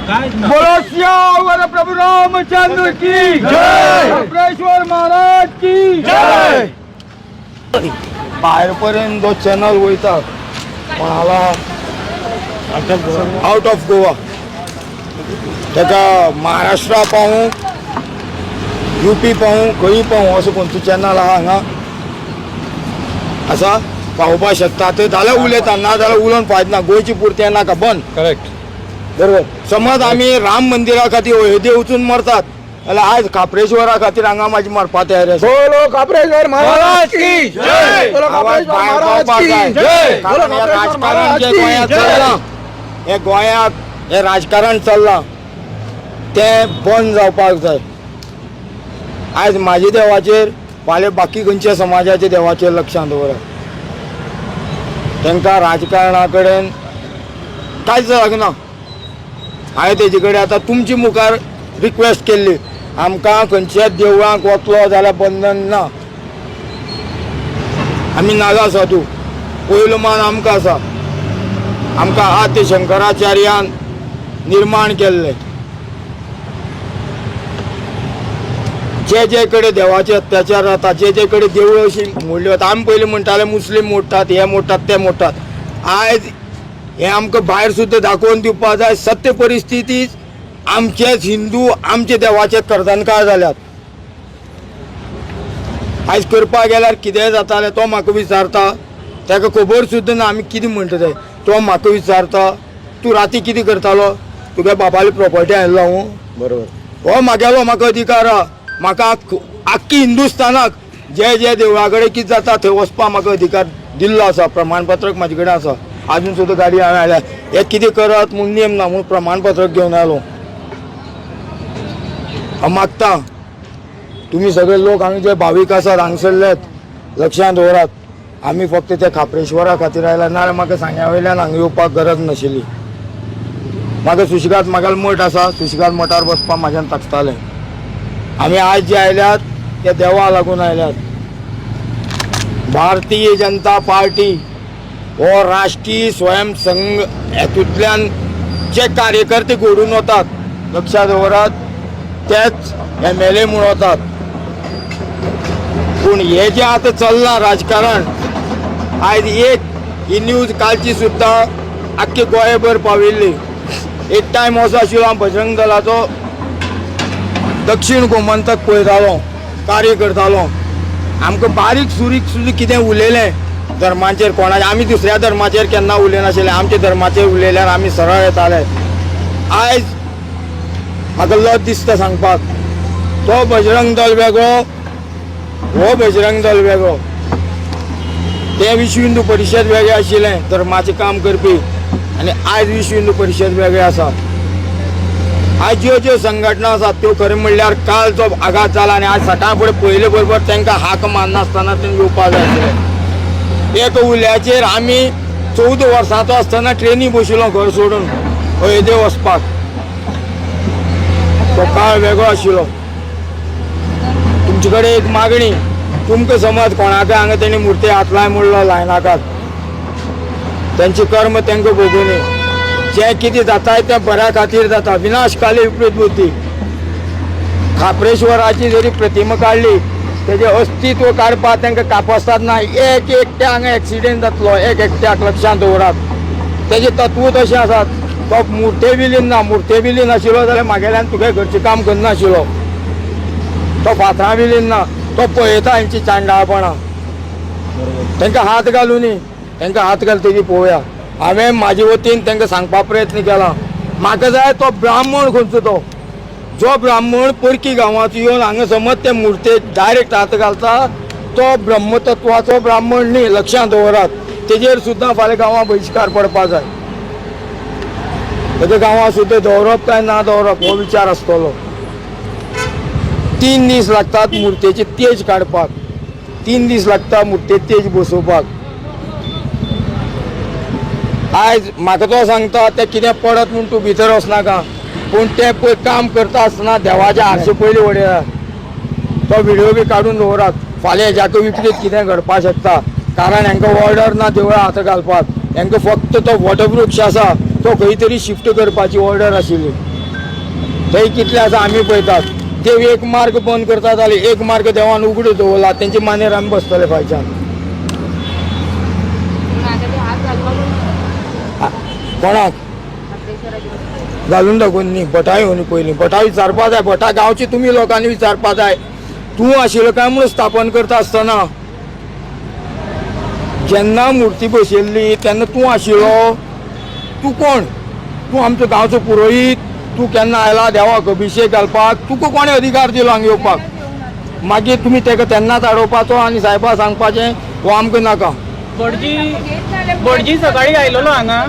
बोलो सियावर प्रभु रामचंद्र की जय, काप्रेश्वर महाराज की जय। बाहेरपर्यंत जो चॅनल वयता कोणाला आउट ऑफ गोवा त्याचा महाराष्ट्रा पाहूं यूपी पाहूं खंय पाहूं असो खंयचो चॅनल आहा हांगा असा पावोवपाक शकता ते जाल्यार उलयता ना जाल्यार उलोवन फायदो ना गोंयची पुरती नाका बंद करेक्ट बरोबर। समज आम्ही राम मंदिरा खातीर अयोध्ये वचून मरतात जाल्यार आज काप्रेश्वरा खातीर हांगा माझी मरपा तयार आसा। बोलो काप्रेश्वर महाराज की जय, बोलो काप्रेश्वर महाराज की जय, बोलो काप्रेश्वर महाराज की जय। हे गोंयात हे राजकारण चल्लां ते बंद जावपाक जाय। आज माझ्या देवाचेर फाल्यां बाकी खंयच्या समाजाच्या देवाचेर लक्षांत दवरात। तांकां राजकारणा कडेन कांयच लागना। हांवें तेजे कडेन आतां तुमचे मुखार रिक्वेस्ट केल्ली आमकां खंयच्याच देवळांक वचलो जाल्यार बंधन ना। आमी नागा साधू पयलो मान आमकां आसा। आमकां आद्य शंकराचार्यान निर्माण केल्लें जे जे कडेन देवाचे अत्याचार जाता जे जे कडेन देवळां अशी मोडल्यो वता आमी पयलीं म्हणटाले मुस्लीम मोडटात हे मोडटात ते मोडटात। आयज हे आमकां भायर सुद्दां दाखोवन दिवपाक जाय सत्य परिस्थिती आमचेच हिंदू आमचे देवाचे कर्दनकार जाल्यात। आयज करपाक गेल्यार कितेंय जातालें तो म्हाका विचारता ताका खबर सुद्दां ना आमी कितें म्हणटा तें तो म्हाका विचारता तूं राती कितें करतालो तुगे बापाली प्रॉपर्टी हाडलो हांव बरोबर हो म्हागेलो म्हाका अधिकार आहा। म्हाका आख्खी हिंदुस्तानाक जे जे देवळा कडेन कितें जाता थंय वचपाक म्हाका अधिकार दिल्लो आसा। प्रमाणपत्रक म्हाजे कडेन आसा अजून सुद्दां गाडी हांवें हाडल्या हे कितें करत म्हूण नेम ना म्हूण प्रमाणपत्रक घेवन आयलो। हांव मागता तुमी सगळे लोक हांगा जे भावीक आसात हांगसरलेत लक्षांत दवरात। आमी फक्त त्या खाप्रेश्वरा खातीर आयला नाल्यार म्हाका सांग्या वयल्यान हांगा येवपाक गरज नाशिल्ली। म्हाका सुशेगाद म्हागेलो मठ आसा सुशेगाद मठार वचपाक म्हाज्यान ताकतालें। आमी आज जे आयल्यात ते देवा लागून आयल्यात। भारतीय जनता पार्टी हो राष्ट्रीय स्वयंसंघ हेतूंतल्यान जे कार्यकर्ते घडून वतात लक्षात दवरात तेच MLA म्हणून वतात। पूण हे जे आतां चल्लां राजकारण आयज एक ही न्यूज कालची सुद्दां आख्खे गोंयभर पाविल्ली। एक टायम असो आशिल्लो हांव बजरंग दलाचो दक्षिण गोमंतक पळयतालो कार्य करतालो। आमकां बारीक सुरीक सुद्दां कितें उलयलें धर्माचेर कोणाचेर आमी दुसऱ्या धर्माचेर केन्ना उलयनाशिल्ले आमच्या धर्माचेर उलयल्यार आमी सरळ येताले। आयज म्हाका लज दिसता सांगपाक तो बजरंग दल वेगळो हो बजरंग दल वेगळो। ते विश्व हिंदू परिशद वेगळें आशिल्लें धर्माचें काम करपी आनी आयज विश्व हिंदू परिशद वेगळें आसा। आज ज्यो ज्यो संघटना आसात त्यो खरें म्हणल्यार काल जो आघात जाला आनी आज सकाळ फुडें पयले बरोबर तांकां हाक मारनासतना तें येवपाक जाय आशिल्लें। एक उल्याचेर आमी 14 वर्सांचो आसतना ट्रेनी बशिल्लो घर सोडून अयोध्ये वचपाक तो काळ वेगळो आशिल्लो। तुमचे कडेन एक मागणी तुमकां समज कोणाकय हांगा तेणी मुर्ती हात लाय म्हणलो लायनाकात तांचे कर्म तांकां भोगूनी जे कितें जाताय तें बऱ्या खातीर जाता। विनाशकाली विपरीत बुद्धी खाप्रेश्वराची जरी प्रतिमा काडली तेजें अस्तित्व काडपाक तांकां कापसतात ना। एक एकट्या हांगा एक्सिडेंट जातलो एक एकट्याक लक्षांत दवरात तेजें तत्व तशें आसात। तो मुर्ते विलीन ना मुर्ते विलीन आशिल्लो जाल्यार म्हागेल्यान तुगे घरचें काम करनाशिल्लो। तो फातरां विलीन ना तो पळयता हेंची चांडाळपणां तांकां हात घालुनी तांकां हात घाल तेजी पळोवया। हांवें म्हाजे वतीन तांकां सांगपा प्रयत्न केला म्हाका जाय तो ब्राह्मण खंयचो तो जो ब्राह्मण परकी गांवांत येवन हांगा समज ते मुर्तेक डायरेक्ट हात घालता तो ब्रह्मतत्वाचो ब्राह्मण न्ही लक्षांत दवरात। तेजेर सुद्दां फाल्यां गांवां बहिश्कार पडपा जाय। तेजे गांवां सुद्दां दवरप काय ना दवरप हो विचार आसतलो। 3 दीस लागतात मुर्तेची तेज काडपाक 3 दीस लागता मुर्तेची तेज बसोवपाक। आयज म्हाका तो सांगता ते कितें पडत म्हूण तूं भितर वचनाका पूण ते पळय काम करता आसतना देवाच्या आरशे पयलीं वडयतात तो व्हिडिओ बी काडून दवरात। फाल्यां हेज्याकय विपरीत कितें घडपाक शकता कारण हांकां ऑर्डर ना देवळां हात घालपाक हांकां फक्त तो वटवृक्ष आसा तो खंय तरी शिफ्ट करपाची ऑर्डर आशिल्ली थंय कितले आसा आमी पळयतात. ते एक मार्ग बंद करता जाल्यार एक मार्ग देवान उगडो दवरला, तेंचे मानेर आमी बसतले फायच्यान. कोणाक घालून दाखोवन न्ही, भटा येवन पयलीं भटा विचारपा जाय. भटा गांवचे तुमी लोकांनी विचारपा जाय. तूं आशिल्लो काय म्हणून स्थापन करता आसतना जेन्ना मुर्ती बसयल्ली तेन्ना तूं आशिल्लो. तूं कोण? तूं आमचो गांवचो पुरोहीत. तूं केन्ना आयला देवाक अभिशेक घालपाक? तुका कोणें अधिकार दिलो हांगा येवपाक? मागीर तुमी तेका तेन्नाच आडोवपाचो आनी साहेबा सांगपाचें हो आमकां नाका. भटजी सकाळी आयलोलो हांगा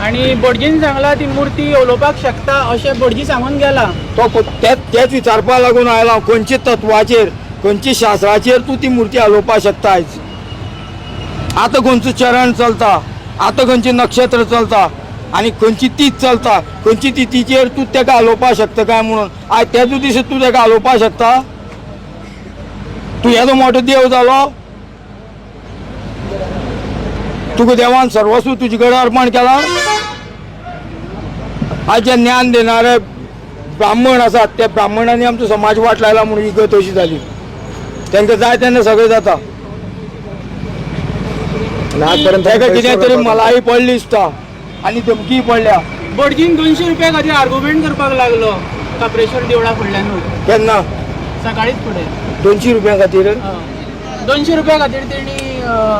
आणि भटजीन सांगला ती मूर्ती उलोवपाक शकता अशें भटजी सांगून गेला. तो तेच विचारपा लागून आयला खंयच्या तत्वाचेर खंयच्या शास्त्राचेर तूं ती मुर्ती हलोवपाक शकता. आयज आतां खंयचो चरण चलता, आतां खंयचे नक्षत्र चलता आनी खंयची तीच चलता, खंयची तिथीचेर तूं तेका हलोवपाक शकता काय म्हणून. आयज तेजो दीस तूं तेका हलोवपाक शकता? तूं येदो मोठो देव जालो? तुका देवान सर्वस्व तुजे कडेन अर्पण केला. आज जे ज्ञान देणारे ब्राह्मण आसात त्या ब्राह्मणांनी आमचो समाज वाट लायला म्हणून इगत अशी जाली. तांकां जाय तेन्ना सगळें जाता. ताका कितें तरी मलाई पडली दिसता आनी धमकी पडल्या. भटजीन 200 रुपया खातीर आर्ग्युमेंट करपाक लागलो काप्रेश्वर देवळा फुडल्यानूच. केन्ना? सकाळीच फुडें 200 रुपया खातीर? 200 रुपया खातीर तेणी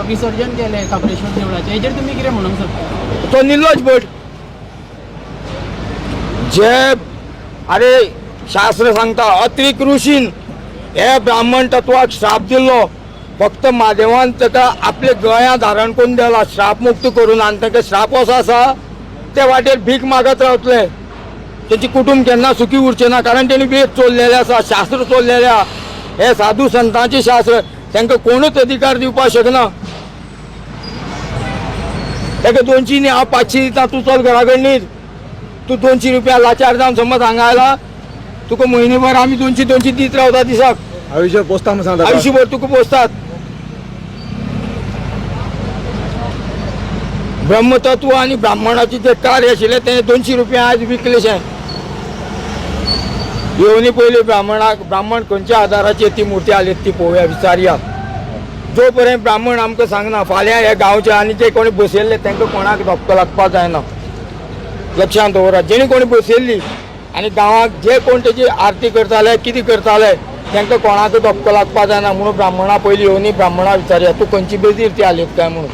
विसर्जन केलें काप्रेश्वर देवळाचें. हेजेर तुमी कितें म्हणूंक सोदता? तो निर्लज भट. जे अरे शास्त्र सांगता अत्रिक ऋषीन हे ब्राह्मण तत्वाक श्राप दिल्लो. फक्त महादेवान ताका आपले गळ्या धारण करून दिला श्राप मुक्त करून. आनी ताका श्राप असो आसा ते वाटेर भीक मागत रावतले. तेंचे कुटुंब केन्ना सुखी उरचे ना, कारण तेणी वेद चोरलेले आसा, शास्त्र चोरलेले आहा. हे साधू संतांचे शास्त्र तांकां कोणूच अधिकार दिवपाक शकना. ताका 200 न्ही, हांव 500 दिता, तूं चल घरा कडेन न्ही. तूं 200 रुपया लाचार जावन समज हांगा आयला, तुका म्हयनेभर आमी 200 दीत रावता दिसाक. आयुष्यभर पोसता म्हणून सांगता. आयुष्यभर तुका पोसतात. ब्रह्मतत्व आनी ब्राह्मणाचे जे कार्य आशिल्लें तें 200 रुपया आज विकलेशें. येवनी पयलीं ब्राह्मण खंयच्या आदाराचेर ती मुर्ती हाडली ती पळोवया, विचारया. जो पर्यंत ब्राह्मण आमकां सांगना फाल्यां हे गांवचे आनी जे कोणी बसयल्ले तांकां कोणाक धपको लागपाक जायना. लक्षांत दवरा. जेणी कोणी बसयल्ली आनी गांवाक जे कोण तेजी आरती करताले कितें करताले तांकां कोणाक धपको लागपाक जायना म्हणून ब्राह्मणा पयलीं येवनी ब्राह्मणा विचारया तूं खंयची बेजीर ती हालीत काय म्हणून.